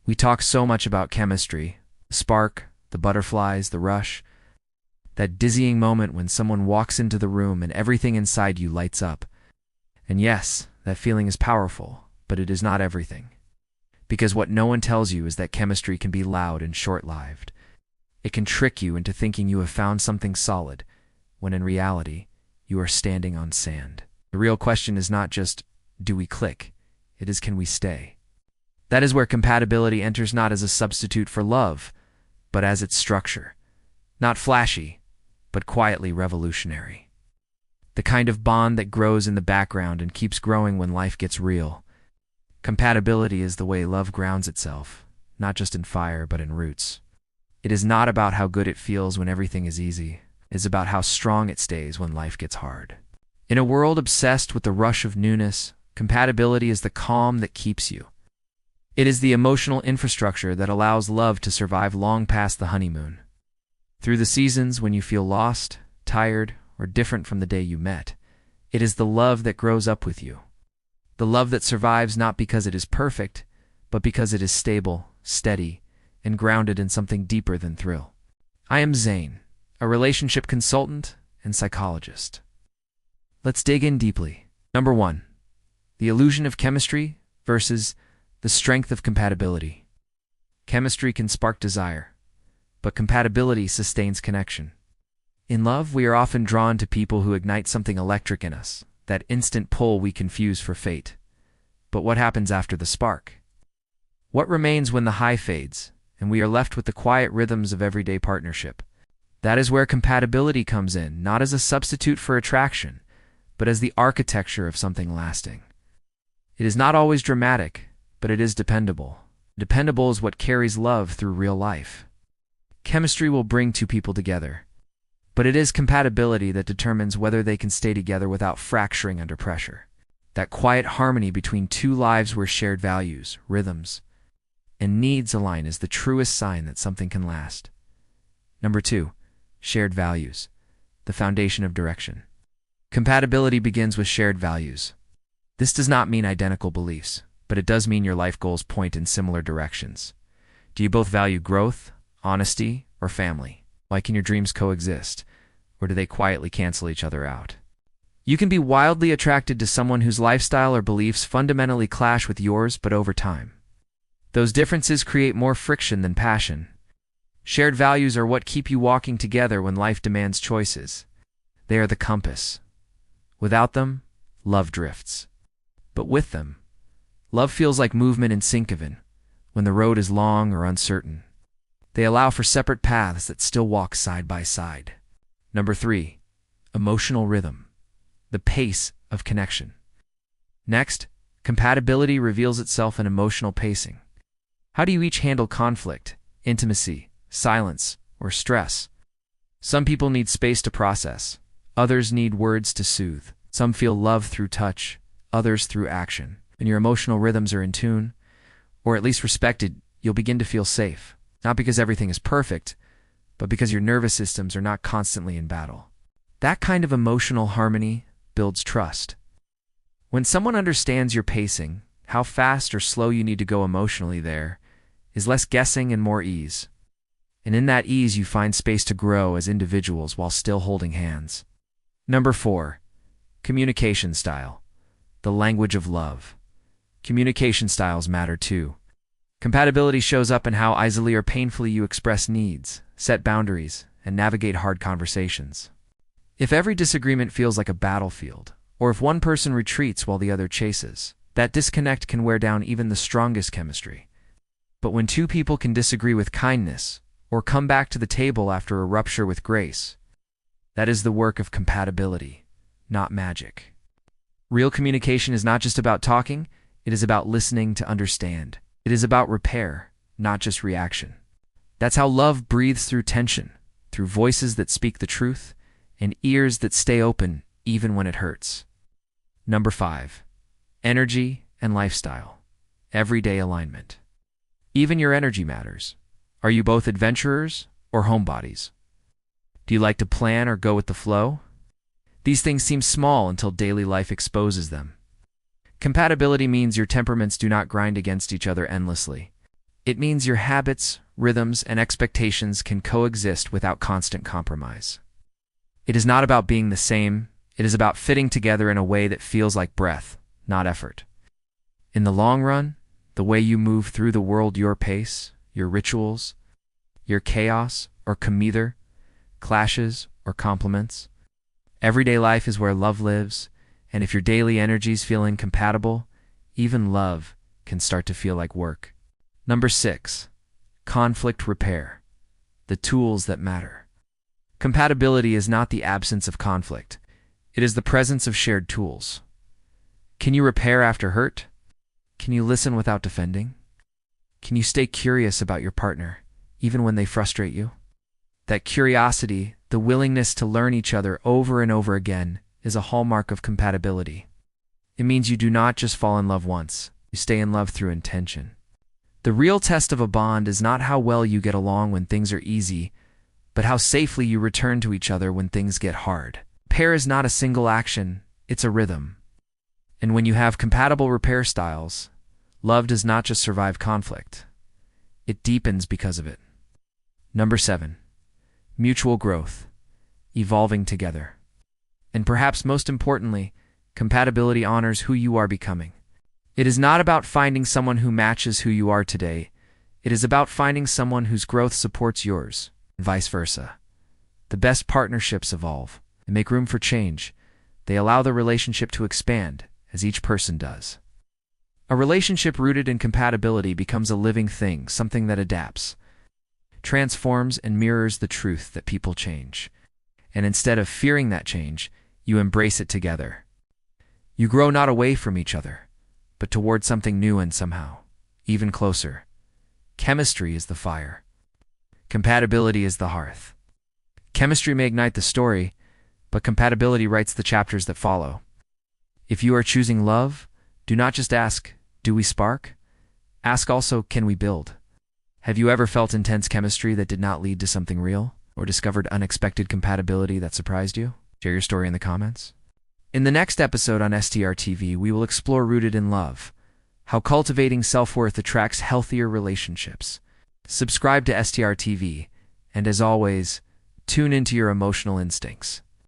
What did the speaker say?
We talk so much about chemistry, the spark, the butterflies, the rush, that dizzying moment when someone walks into the room and everything inside you lights up. And yes, that feeling is powerful, but it is not everything. Because what no one tells you is that chemistry can be loud and short-lived. It can trick you into thinking you have found something solid, when in reality, you are standing on sand. The real question is not just, do we click? It is, can we stay? That is where compatibility enters, not as a substitute for love, but as its structure. Not flashy, but quietly revolutionary. The kind of bond that grows in the background and keeps growing when life gets real. Compatibility is the way love grounds itself, not just in fire, but in roots. It is not about how good it feels when everything is easy. It is about how strong it stays when life gets hard. In a world obsessed with the rush of newness, compatibility is the calm that keeps you. It is the emotional infrastructure that allows love to survive long past the honeymoon. Through the seasons when you feel lost, tired, or different from the day you met, it is the love that grows up with you. The love that survives not because it is perfect, but because it is stable, steady, and grounded in something deeper than thrill. I am Zane, a relationship consultant and psychologist. Let's dig in deeply. Number 1. The illusion of chemistry versus the strength of compatibility. Chemistry can spark desire, but compatibility sustains connection. In love, we are often drawn to people who ignite something electric in us, that instant pull we confuse for fate. But what happens after the spark? What remains when the high fades, and we are left with the quiet rhythms of everyday partnership? That is where compatibility comes in, not as a substitute for attraction, but as the architecture of something lasting. It is not always dramatic, but it is dependable. Dependable is what carries love through real life. Chemistry will bring two people together, but it is compatibility that determines whether they can stay together without fracturing under pressure. That quiet harmony between two lives where shared values, rhythms, and needs align is the truest sign that something can last. Number 2. Shared values, the foundation of direction. Compatibility begins with shared values. This does not mean identical beliefs, but it does mean your life goals point in similar directions. Do you both value growth, honesty, or family? Why can your dreams coexist, or do they quietly cancel each other out? You can be wildly attracted to someone whose lifestyle or beliefs fundamentally clash with yours, but over time, those differences create more friction than passion. Shared values are what keep you walking together when life demands choices. They are the compass. Without them, love drifts. But with them, love feels like movement in sync even, when the road is long or uncertain. They allow for separate paths that still walk side by side. Number 3. Emotional rhythm, the pace of connection. Next, compatibility reveals itself in emotional pacing. How do you each handle conflict, intimacy, silence, or stress? Some people need space to process. Others need words to soothe. Some feel love through touch, others through action. When your emotional rhythms are in tune, or at least respected, you'll begin to feel safe. Not because everything is perfect, but because your nervous systems are not constantly in battle. That kind of emotional harmony builds trust. When someone understands your pacing, how fast or slow you need to go emotionally, there is less guessing and more ease. And in that ease, you find space to grow as individuals while still holding hands. Number 4. Communication style, the language of love. Communication styles matter too. Compatibility shows up in how easily or painfully you express needs, set boundaries, and navigate hard conversations. If every disagreement feels like a battlefield, or if one person retreats while the other chases, that disconnect can wear down even the strongest chemistry. But when two people can disagree with kindness, or come back to the table after a rupture with grace, that is the work of compatibility, not magic. Real communication is not just about talking, it is about listening to understand. It is about repair, not just reaction. That's how love breathes through tension, through voices that speak the truth, and ears that stay open even when it hurts. Number 5. Energy and lifestyle, everyday alignment. Even your energy matters. Are you both adventurers or homebodies? Do you like to plan or go with the flow? These things seem small until daily life exposes them. Compatibility means your temperaments do not grind against each other endlessly. It means your habits, rhythms, and expectations can coexist without constant compromise. It is not about being the same, it is about fitting together in a way that feels like breath, not effort. In the long run, the way you move through the world, your pace, your rituals, your chaos, or neither, clashes, or complements. Everyday life is where love lives, and if your daily energies feel incompatible, even love can start to feel like work. Number 6. Conflict repair. The tools that matter. Compatibility is not the absence of conflict. It is the presence of shared tools. Can you repair after hurt? Can you listen without defending? Can you stay curious about your partner, even when they frustrate you? That curiosity, the willingness to learn each other over and over again, is a hallmark of compatibility. It means you do not just fall in love once, you stay in love through intention. The real test of a bond is not how well you get along when things are easy, but how safely you return to each other when things get hard. Repair is not a single action, it's a rhythm. And when you have compatible repair styles, love does not just survive conflict, it deepens because of it. Number 7. Mutual growth. Evolving together. And perhaps most importantly, compatibility honors who you are becoming. It is not about finding someone who matches who you are today. It is about finding someone whose growth supports yours, and vice versa. The best partnerships evolve. They make room for change. They allow the relationship to expand, as each person does. A relationship rooted in compatibility becomes a living thing, something that adapts, transforms, and mirrors the truth that people change. And instead of fearing that change, you embrace it together. You grow not away from each other, but toward something new and somehow even closer. Chemistry is the fire. Compatibility is the hearth. Chemistry may ignite the story, but compatibility writes the chapters that follow. If you are choosing love, do not just ask, do we spark? Ask also, can we build? Have you ever felt intense chemistry that did not lead to something real, or discovered unexpected compatibility that surprised you? Share your story in the comments. In the next episode on STR TV, we will explore Rooted in Love, how cultivating self-worth attracts healthier relationships. Subscribe to STR TV, and as always, tune into your emotional instincts.